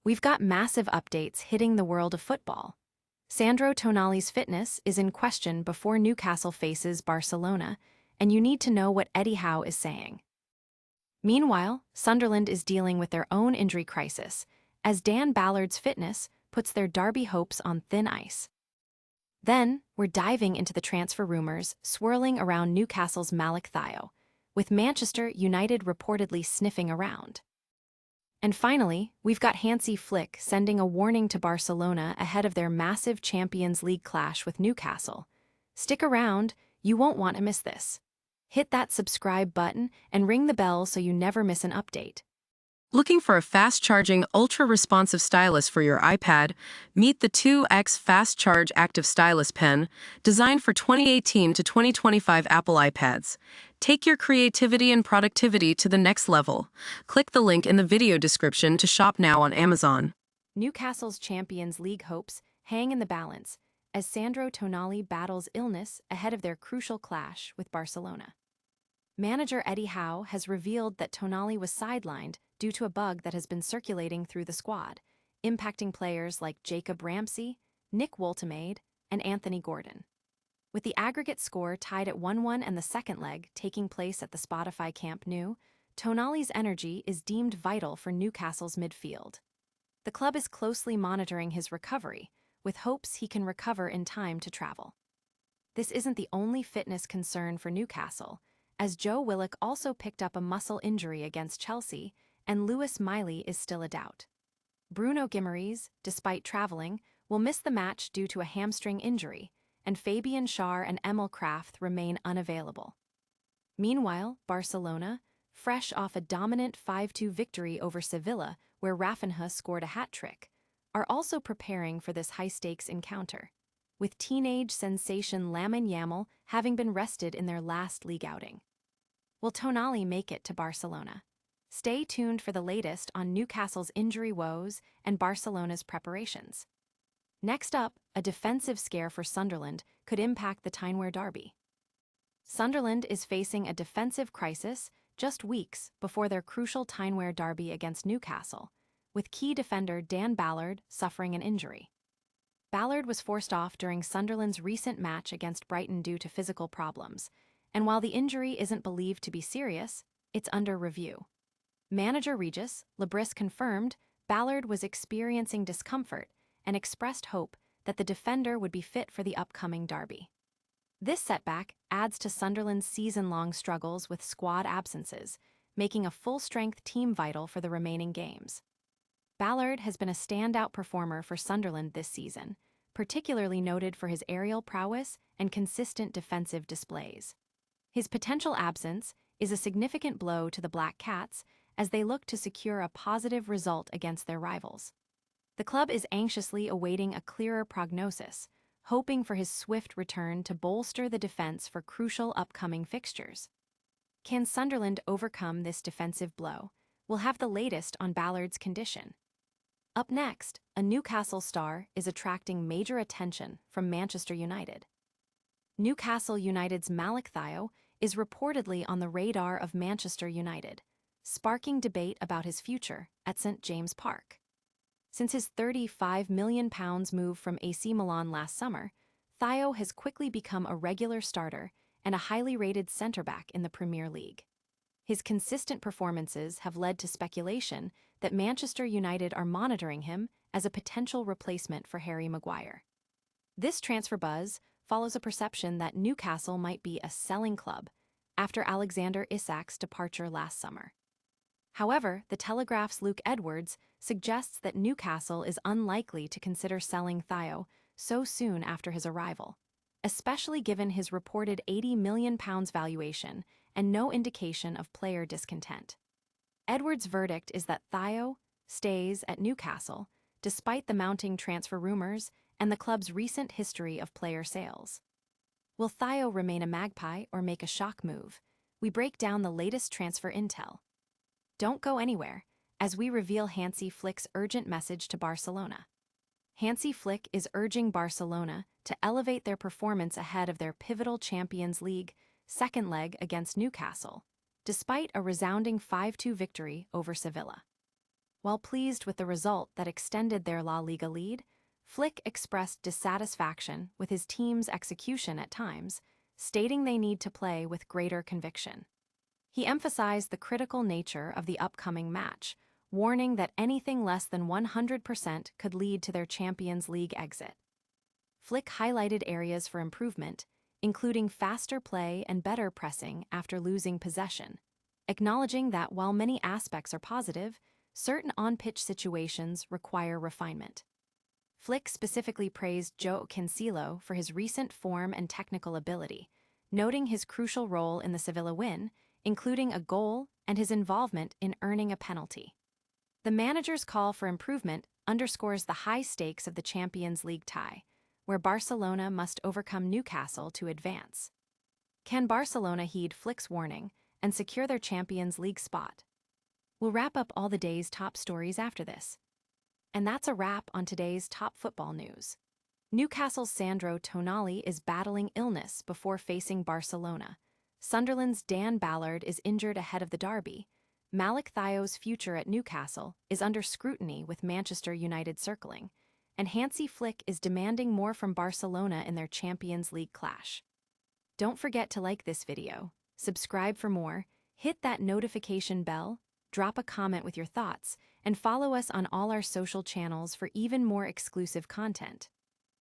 We've got massive updates hitting the world of football. Sandro Tonali's fitness is in question before Newcastle faces Barcelona, and you need to know what Eddie Howe is saying. Meanwhile, Sunderland is dealing with their own injury crisis, as Dan Ballard's fitness puts their derby hopes on thin ice. Then, we're diving into the transfer rumors swirling around Newcastle's Malick, with Manchester United reportedly sniffing around. And finally, we've got Hansi Flick sending a warning to Barcelona ahead of their massive Champions League clash with Newcastle. Stick around, you won't want to miss this. Hit that subscribe button and ring the bell so you never miss an update. Looking for a fast-charging, ultra-responsive stylus for your iPad? Meet the 2X Fast Charge Active Stylus Pen, designed for 2018 to 2025 Apple iPads. Take your creativity and productivity to the next level. Click the link in the video description to shop now on Amazon. Newcastle's Champions League hopes hang in the balance as Sandro Tonali battles illness ahead of their crucial clash with Barcelona. Manager Eddie Howe has revealed that Tonali was sidelined due to a bug that has been circulating through the squad, impacting players like Jacob Ramsey, Nick Woltemade, and Anthony Gordon. With the aggregate score tied at 1-1 and the second leg taking place at the Spotify Camp Nou, Tonali's energy is deemed vital for Newcastle's midfield. The club is closely monitoring his recovery, with hopes he can recover in time to travel. This isn't the only fitness concern for Newcastle, as Joe Willock also picked up a muscle injury against Chelsea, and Lewis Miley is still a doubt. Bruno Guimaraes, despite traveling, will miss the match due to a hamstring injury, and Fabian Schär and Emil Kraft remain unavailable. Meanwhile, Barcelona, fresh off a dominant 5-2 victory over Sevilla, where Rafinha scored a hat-trick, are also preparing for this high-stakes encounter, with teenage sensation Lamine Yamal having been rested in their last league outing. Will Tonali make it to Barcelona? Stay tuned for the latest on Newcastle's injury woes and Barcelona's preparations. Next up, a defensive scare for Sunderland could impact the Tyne-Wear derby. Sunderland is facing a defensive crisis just weeks before their crucial Tyne-Wear derby against Newcastle, with key defender Dan Ballard suffering an injury. Ballard was forced off during Sunderland's recent match against Brighton due to physical problems, and while the injury isn't believed to be serious, it's under review. Manager Regis Lebris confirmed Ballard was experiencing discomfort and expressed hope that the defender would be fit for the upcoming derby. This setback adds to Sunderland's season-long struggles with squad absences, making a full-strength team vital for the remaining games. Ballard has been a standout performer for Sunderland this season, particularly noted for his aerial prowess and consistent defensive displays. His potential absence is a significant blow to the Black Cats as they look to secure a positive result against their rivals. The club is anxiously awaiting a clearer prognosis, hoping for his swift return to bolster the defense for crucial upcoming fixtures. Can Sunderland overcome this defensive blow? We'll have the latest on Ballard's condition. Up next, a Newcastle star is attracting major attention from Manchester United. Newcastle United's Malick is reportedly on the radar of Manchester United, sparking debate about his future at St. James Park. Since his £35 million move from AC Milan last summer, Thiaw has quickly become a regular starter and a highly rated centre-back in the Premier League. His consistent performances have led to speculation that Manchester United are monitoring him as a potential replacement for Harry Maguire. This transfer buzz follows a perception that Newcastle might be a selling club after Alexander Isak's departure last summer. However, The Telegraph's Luke Edwards suggests that Newcastle is unlikely to consider selling Thiaw so soon after his arrival, especially given his reported £80 million valuation and no indication of player discontent. Edwards' verdict is that Thiaw stays at Newcastle despite the mounting transfer rumors and the club's recent history of player sales. Will Thiaw remain a Magpie or make a shock move? We break down the latest transfer intel. Don't go anywhere, as we reveal Hansi Flick's urgent message to Barcelona. Hansi Flick is urging Barcelona to elevate their performance ahead of their pivotal Champions League second leg against Newcastle, despite a resounding 5-2 victory over Sevilla. While pleased with the result that extended their La Liga lead, Flick expressed dissatisfaction with his team's execution at times, stating they need to play with greater conviction. He emphasized the critical nature of the upcoming match, warning that anything less than 100% could lead to their Champions League exit. Flick highlighted areas for improvement, including faster play and better pressing after losing possession, acknowledging that while many aspects are positive, certain on-pitch situations require refinement. Flick specifically praised João Cancelo for his recent form and technical ability, noting his crucial role in the Sevilla win, including a goal and his involvement in earning a penalty. The manager's call for improvement underscores the high stakes of the Champions League tie, where Barcelona must overcome Newcastle to advance. Can Barcelona heed Flick's warning and secure their Champions League spot? We'll wrap up all the day's top stories after this. And that's a wrap on today's top football news. Newcastle's Sandro Tonali is battling illness before facing Barcelona. Sunderland's Dan Ballard is injured ahead of the derby. Malick Thiaw's future at Newcastle is under scrutiny with Manchester United circling, and Hansi Flick is demanding more from Barcelona in their Champions League clash. Don't forget to like this video, subscribe for more, hit that notification bell, drop a comment with your thoughts, and follow us on all our social channels for even more exclusive content.